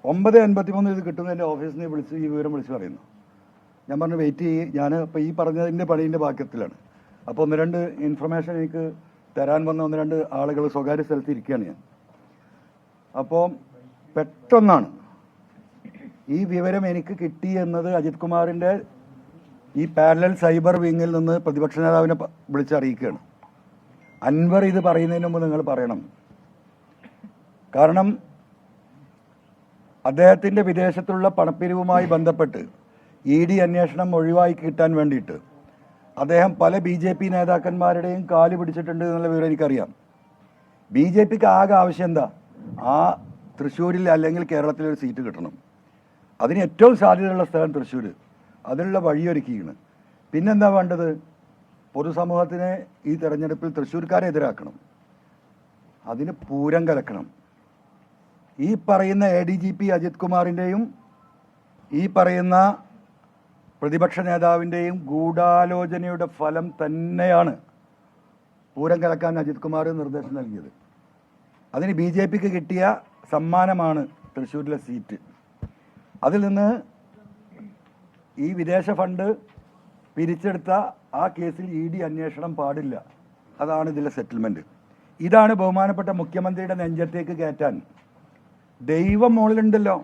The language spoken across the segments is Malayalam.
9:53 ഇത് കിട്ടുന്നതിൻ്റെ ഓഫീസിൽ നിന്ന് വിളിച്ച് ഈ വിവരം വിളിച്ച് പറയുന്നു. ഞാൻ പറഞ്ഞു വെയിറ്റ് ചെയ്യ്, ഞാൻ ഇപ്പോൾ ഈ പറഞ്ഞതിൻ്റെ പണീൻ്റെ ബാക്യത്തിലാണ്. അപ്പോൾ 1-2 ഇൻഫർമേഷൻ എനിക്ക് തരാൻ വന്ന 1-2 ആളുകൾ സ്വകാര്യ സ്ഥലത്ത് ഇരിക്കുകയാണ് ഞാൻ. അപ്പോൾ പെട്ടെന്നാണ് ഈ വിവരം എനിക്ക് കിട്ടി എന്നത് അജിത് കുമാറിൻ്റെ ഈ പാരലൽ സൈബർ വിങ്ങിൽ നിന്ന് പ്രതിപക്ഷ നേതാവിനെ വിളിച്ചറിയിക്കുകയാണ്. അൻവർ ഇത് പറയുന്നതിന് മുമ്പ് നിങ്ങൾ പറയണം. കാരണം അദ്ദേഹത്തിൻ്റെ വിദേശത്തുള്ള പണപ്പിരിവുമായി ബന്ധപ്പെട്ട് ED അന്വേഷണം ഒഴിവായി കിട്ടാൻ വേണ്ടിയിട്ട് അദ്ദേഹം പല BJP നേതാക്കന്മാരുടെയും കാല് പിടിച്ചിട്ടുണ്ട് എന്നുള്ള വിവരം എനിക്കറിയാം. BJPക്ക് ആകെ ആവശ്യം എന്താ? ആ തൃശ്ശൂരിൽ അല്ലെങ്കിൽ കേരളത്തിലൊരു സീറ്റ് കിട്ടണം. അതിന് ഏറ്റവും സാധ്യതയുള്ള സ്ഥലം തൃശ്ശൂർ. അതിനുള്ള വഴിയൊരുക്കിയാണ്. പിന്നെന്താ വേണ്ടത്? പൊതുസമൂഹത്തിനെ ഈ തെരഞ്ഞെടുപ്പിൽ തൃശ്ശൂർക്കാരെ എതിരാക്കണം. അതിന് പൂരം കലക്കണം. ഈ പറയുന്ന ADGP അജിത് കുമാറിൻ്റെയും ഈ പറയുന്ന പ്രതിപക്ഷ നേതാവിൻ്റെയും ഗൂഢാലോചനയുടെ ഫലം തന്നെയാണ് പൂരം കലക്കാൻ അജിത് കുമാർ നിർദ്ദേശം നൽകിയത്. അതിന് BJPക്ക് കിട്ടിയ സമ്മാനമാണ് തൃശ്ശൂരിലെ സീറ്റ്. അതിൽ നിന്ന് ഈ വിദേശ ഫണ്ട് പിരിച്ചെടുത്ത ആ കേസിൽ ED അന്വേഷണം പാടില്ല. അതാണ് ഇതിലെ സെറ്റിൽമെൻറ്റ്. ഇതാണ് ബഹുമാനപ്പെട്ട മുഖ്യമന്ത്രിയുടെ നെഞ്ചത്തേക്ക് കയറ്റാൻ ദൈവം മുകളിലുണ്ടല്ലോ,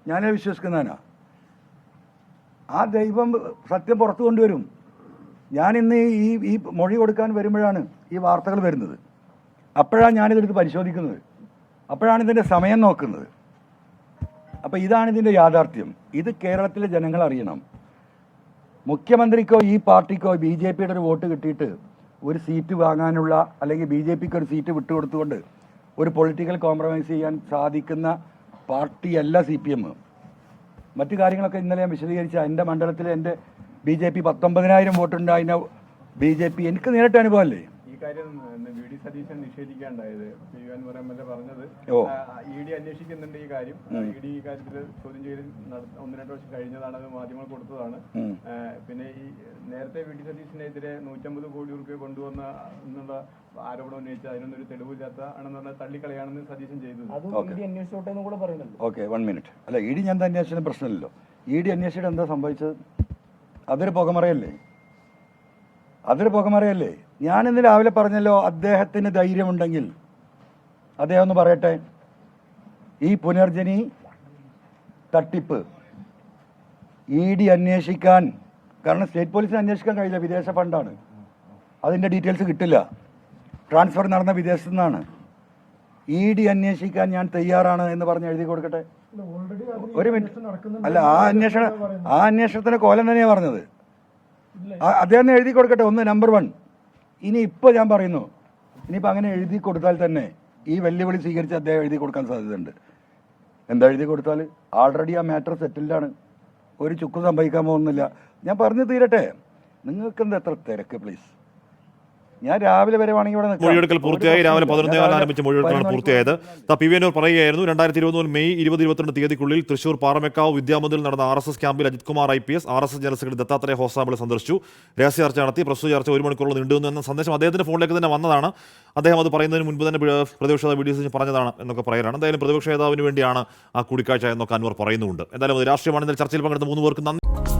ഞാനത് വിശ്വസിക്കുന്നതിനാ. ആ ദൈവം സത്യം പുറത്തു കൊണ്ടുവരും. ഞാനിന്ന് ഈ മൊഴി കൊടുക്കാൻ വരുമ്പോഴാണ് ഈ വാർത്തകൾ വരുന്നത്. അപ്പോഴാണ് ഞാനിതെടുത്ത് പരിശോധിക്കുന്നത്. അപ്പോഴാണ് ഇതിൻ്റെ സമയം നോക്കുന്നത്. അപ്പോൾ ഇതാണ് ഇതിൻ്റെ യാഥാർത്ഥ്യം. ഇത് കേരളത്തിലെ ജനങ്ങൾ അറിയണം. മുഖ്യമന്ത്രിക്കോ ഈ പാർട്ടിക്കോ BJPയുടെ ഒരു വോട്ട് കിട്ടിയിട്ട് ഒരു സീറ്റ് വാങ്ങാനുള്ള അല്ലെങ്കിൽ BJPക്ക് ഒരു സീറ്റ് വിട്ടുകൊടുത്തുകൊണ്ട് ഒരു പൊളിറ്റിക്കൽ കോംപ്രമൈസ് ചെയ്യാൻ സാധിക്കുന്ന പാർട്ടിയല്ല CPM. മറ്റു കാര്യങ്ങളൊക്കെ ഇന്നലെ ഞാൻ വിശദീകരിച്ച എൻ്റെ മണ്ഡലത്തിൽ എൻ്റെ BJP 19,000 വോട്ടുണ്ട്. അതിന് BJP എനിക്ക് നേരിട്ട് അനുഭവമല്ലേ. ഈ കാര്യം VD സതീശൻ നിഷേധിക്കാണ്ടായത് പറഞ്ഞത് ED അന്വേഷിക്കുന്നുണ്ട്. ഈ കാര്യം ED ഈ കാര്യത്തിൽ ചോദ്യം ചെയ്ത് 1-2 വർഷം കഴിഞ്ഞതാണ്, മാധ്യമങ്ങൾ കൊടുത്തതാണ്. പിന്നെ ഈ നേരത്തെ VD സതീശനെതിരെ 150 കോടി രൂപ കൊണ്ടുവന്ന എന്നുള്ള ആരോപണം ഉന്നയിച്ച അതിനൊന്നൊരു തെളിവില്ലാത്ത ആണെന്നുള്ള തള്ളിക്കളയാണെന്ന് സതീശൻ ചെയ്തത്. Okay 1 minute. അല്ല, ED ഞാൻ അന്വേഷിച്ച പ്രശ്നമില്ലല്ലോ. ED അന്വേഷിച്ചിട്ട് എന്താ സംഭവിച്ചത്? അതൊരു പുകമറയല്ലേ. ഞാനിന്ന് രാവിലെ പറഞ്ഞല്ലോ, അദ്ദേഹത്തിന് ധൈര്യമുണ്ടെങ്കിൽ അദ്ദേഹം ഒന്ന് പറയട്ടെ. ഈ പുനർജനി തട്ടിപ്പ് ED അന്വേഷിക്കാൻ, കാരണം സ്റ്റേറ്റ് പോലീസിന് അന്വേഷിക്കാൻ കഴിയില്ല, വിദേശ ഫണ്ടാണ്. അതിൻ്റെ ഡീറ്റെയിൽസ് കിട്ടില്ല. ട്രാൻസ്ഫർ നടന്ന വിദേശത്തു നിന്നാണ്. ED അന്വേഷിക്കാൻ ഞാൻ തയ്യാറാണ് എന്ന് പറഞ്ഞ് എഴുതി കൊടുക്കട്ടെ. ഒരു മിനിറ്റ്. അല്ല, ആ അന്വേഷണത്തിന്റെ കോലം തന്നെയാണ് പറഞ്ഞത്. അദ്ദേഹം എഴുതി കൊടുക്കട്ടെ. നമ്പർ 1. ഇനി ഇപ്പോൾ ഞാൻ പറയുന്നു, ഇനിയിപ്പോൾ അങ്ങനെ എഴുതി കൊടുത്താൽ തന്നെ ഈ വെല്ലുവിളി സ്വീകരിച്ച് അദ്ദേഹം എഴുതി കൊടുക്കാൻ സാധ്യതയുണ്ട്. എന്താ എഴുതി കൊടുത്താൽ? ആൾറെഡി ആ മാറ്റർ സെറ്റിൽഡാണ്. ഒരു ചുക്കും സംഭവിക്കാൻ പോകുന്നില്ല. ഞാൻ പറഞ്ഞു തീരട്ടെ. നിങ്ങൾക്ക് എന്താ എത്ര തിരക്ക്? പ്ലീസ്. ഞാൻ രാവിലെ വരെ വേണമെങ്കിൽ ഇവിടെ മൊഴിയെടുക്കൽ പൂർത്തിയായി. രാവിലെ 11 ആരംഭിച്ച മൊഴിയെടുക്കലാണ് പൂർത്തിയായത്. PV പറയുകയായിരുന്നു, 2022 മെയ് 20-22 തീയതിക്കുള്ളിൽ തൃശൂർ പാറമേക്കാവ് വിദ്യാമന്ദിറിൽ നടന്ന RSS ക്യാമ്പിൽ Ajith Kumar IPS RSS general secretary Dattatreya Hosabale സന്ദർശിച്ചു. രഹസ്യ ചർച്ച നടത്തി. പ്രസ്തുത ചർച്ച 1 മണിക്കൂറോളം നീണ്ടുവന്നു എന്ന സന്ദേശം അദ്ദേഹത്തിന്റെ ഫോണിലേക്ക് തന്നെ വന്നതാണ്. അദ്ദേഹം അത് പറയുന്നതിന് മുൻപ് തന്നെ പ്രതിപക്ഷ നേതാവ് VD സതീശൻ പറഞ്ഞതാണ് എന്നൊക്കെ പറയലാണ്. എന്തായാലും പ്രതിപക്ഷ നേതാവിന് വേണ്ടിയാണ് ആ കൂടിക്കാഴ്ച എന്നൊക്കെ അൻവർ പറയുന്നുണ്ട്. എന്തായാലും രാഷ്ട്രീയമാണെന്ന ചർച്ചയിൽ പങ്കെടുത്ത 3 പേർക്ക് നന്ദി.